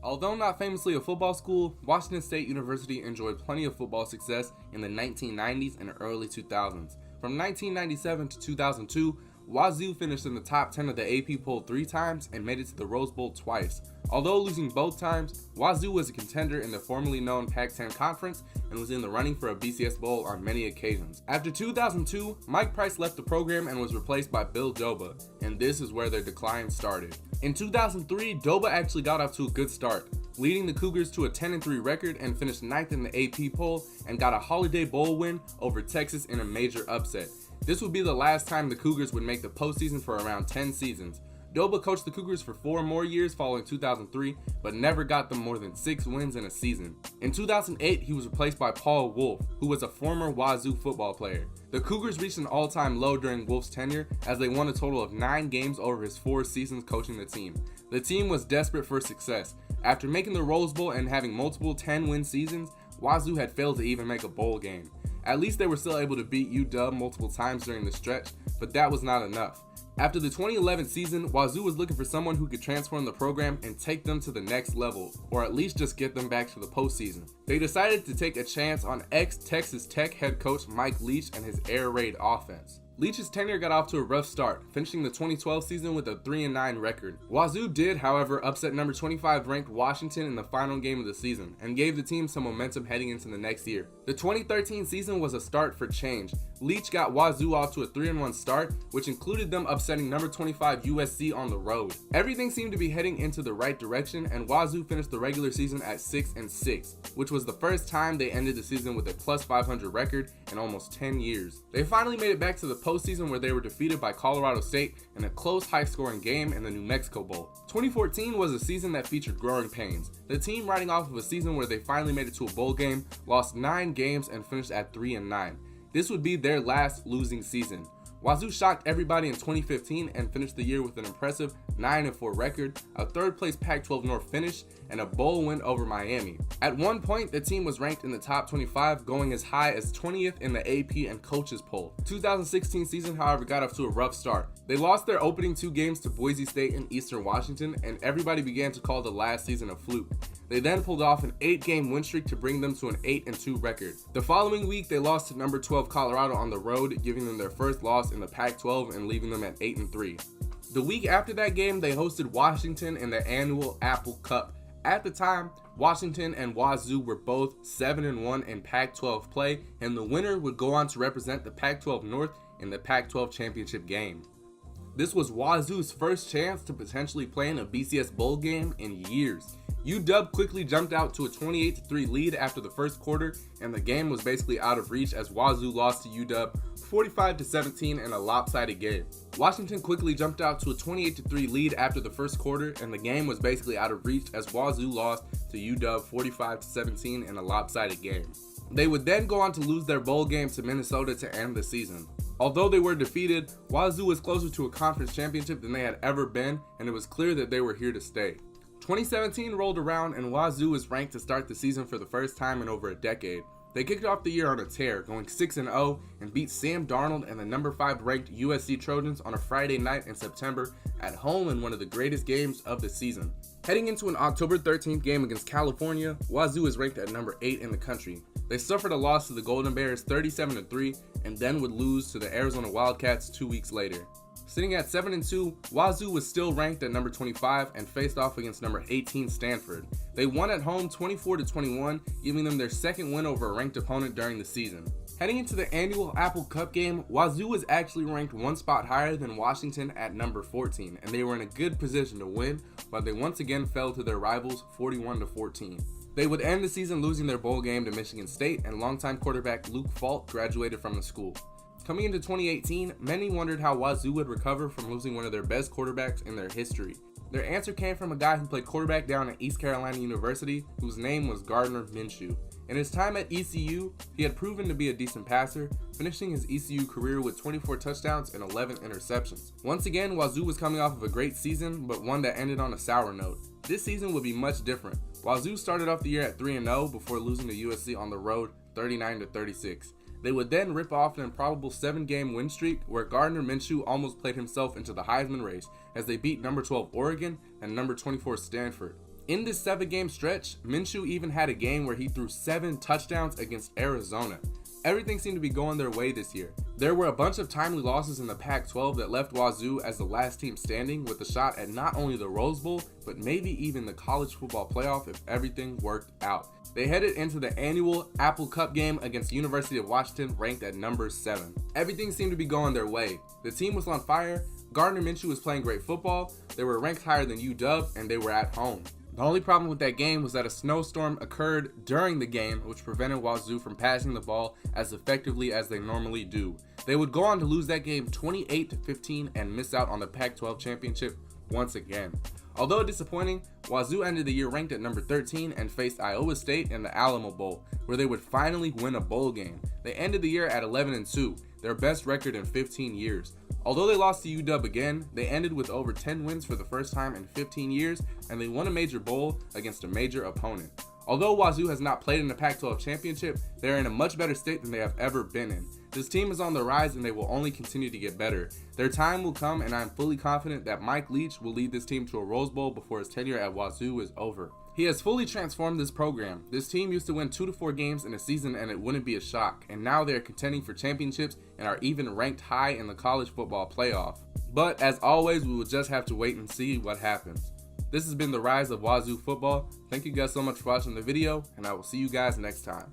Although not famously a football school, Washington State University enjoyed plenty of football success in the 1990s and early 2000s. From 1997 to 2002, Wazoo finished in the top 10 of the AP poll 3 times and made it to the Rose Bowl twice. Although losing both times, Wazoo was a contender in the formerly known Pac-10 Conference and was in the running for a BCS Bowl on many occasions. After 2002, Mike Price left the program and was replaced by Bill Doba, and this is where their decline started. In 2003, Doba actually got off to a good start, leading the Cougars to a 10-3 record and finished 9th in the AP poll and got a Holiday Bowl win over Texas in a major upset. This would be the last time the Cougars would make the postseason for around 10 seasons. Doba coached the Cougars for 4 more years following 2003, but never got them more than 6 wins in a season. In 2008, he was replaced by Paul Wolf, who was a former Wazoo football player. The Cougars reached an all-time low during Wolf's tenure as they won a total of 9 games over his 4 seasons coaching the team. The team was desperate for success. After making the Rose Bowl and having multiple 10-win seasons, Wazoo had failed to even make a bowl game. At least they were still able to beat UW multiple times during the stretch, but that was not enough. After the 2011 season, Wazoo was looking for someone who could transform the program and take them to the next level, or at least just get them back to the postseason. They decided to take a chance on ex-Texas Tech head coach Mike Leach and his air raid offense. Leach's tenure got off to a rough start, finishing the 2012 season with a 3-9 record. Wazoo did, however, upset number 25 ranked Washington in the final game of the season, and gave the team some momentum heading into the next year. The 2013 season was a start for change. Leach got Wazoo off to a 3-1 start, which included them upsetting number 25 USC on the road. Everything seemed to be heading into the right direction, and Wazoo finished the regular season at 6-6, which was the first time they ended the season with a plus 500 record in almost 10 years. They finally made it back to the postseason where they were defeated by Colorado State in a close, high-scoring game in the New Mexico Bowl. 2014 was a season that featured growing pains. The team, riding off of a season where they finally made it to a bowl game, lost 9 games and finished at 3-9. This would be their last losing season. Wazoo shocked everybody in 2015 and finished the year with an impressive 9-4 record, a 3rd place Pac-12 North finish, and a bowl win over Miami. At one point, the team was ranked in the top 25, going as high as 20th in the AP and coaches poll. 2016 season, however, got off to a rough start. They lost their opening 2 games to Boise State and Eastern Washington, and everybody began to call the last season a fluke. They then pulled off an 8-game win streak to bring them to an 8-2 record. The following week, they lost to number 12 Colorado on the road, giving them their first loss in the Pac-12 and leaving them at 8-3. The week after that game, they hosted Washington in the annual Apple Cup. At the time, Washington and Wazoo were both 7-1 in Pac-12 play, and the winner would go on to represent the Pac-12 North in the Pac-12 championship game. This was Wazoo's first chance to potentially play in a BCS bowl game in years. UW quickly jumped out to a 28-3 lead after the first quarter, and the game was basically out of reach as Wazoo lost to UW 45-17 in a lopsided game. Washington quickly jumped out to a 28-3 lead after the first quarter, and the game was basically out of reach as Wazoo lost to UW 45-17 in a lopsided game. They would then go on to lose their bowl game to Minnesota to end the season. Although they were defeated, Wazoo was closer to a conference championship than they had ever been, and it was clear that they were here to stay. 2017 rolled around and Wazoo was ranked to start the season for the first time in over a decade. They kicked off the year on a tear, going 6-0 and beat Sam Darnold and the number 5 ranked USC Trojans on a Friday night in September at home in one of the greatest games of the season. Heading into an October 13th game against California, Wazoo is ranked at number 8 in the country. They suffered a loss to the Golden Bears 37-3 and then would lose to the Arizona Wildcats 2 weeks later. Sitting at 7-2, Wazoo was still ranked at number 25 and faced off against number 18 Stanford. They won at home 24-21, giving them their second win over a ranked opponent during the season. Heading into the annual Apple Cup game, Wazoo was actually ranked 1 spot higher than Washington at number 14, and they were in a good position to win, but they once again fell to their rivals 41-14. They would end the season losing their bowl game to Michigan State, and longtime quarterback Luke Falk graduated from the school. Coming into 2018, many wondered how Wazoo would recover from losing one of their best quarterbacks in their history. Their answer came from a guy who played quarterback down at East Carolina University, whose name was Gardner Minshew. In his time at ECU, he had proven to be a decent passer, finishing his ECU career with 24 touchdowns and 11 interceptions. Once again, Wazoo was coming off of a great season, but one that ended on a sour note. This season would be much different. Wazoo started off the year at 3-0 before losing to USC on the road 39-36. They would then rip off an improbable 7-game win streak where Gardner Minshew almost played himself into the Heisman race as they beat number 12 Oregon and number 24 Stanford. In this 7-game stretch, Minshew even had a game where he threw 7 touchdowns against Arizona. Everything seemed to be going their way this year. There were a bunch of timely losses in the Pac-12 that left Wazoo as the last team standing with a shot at not only the Rose Bowl, but maybe even the college football playoff if everything worked out. They headed into the annual Apple Cup game against University of Washington, ranked at number 7. Everything seemed to be going their way. The team was on fire, Gardner Minshew was playing great football, they were ranked higher than UW, and they were at home. The only problem with that game was that a snowstorm occurred during the game, which prevented Wazoo from passing the ball as effectively as they normally do. They would go on to lose that game 28-15 and miss out on the Pac-12 championship once again. Although disappointing, Wazoo ended the year ranked at number 13 and faced Iowa State in the Alamo Bowl, where they would finally win a bowl game. They ended the year at 11-2, their best record in 15 years. Although they lost to UW again, they ended with over 10 wins for the first time in 15 years, and they won a major bowl against a major opponent. Although Wazoo has not played in the Pac-12 championship, they are in a much better state than they have ever been in. This team is on the rise and they will only continue to get better. Their time will come, and I am fully confident that Mike Leach will lead this team to a Rose Bowl before his tenure at Wazoo is over. He has fully transformed this program. This team used to win 2 to 4 games in a season and it wouldn't be a shock, and now they are contending for championships and are even ranked high in the college football playoff. But as always, we will just have to wait and see what happens. This has been the Rise of WSU Football. Thank you guys so much for watching the video, and I will see you guys next time.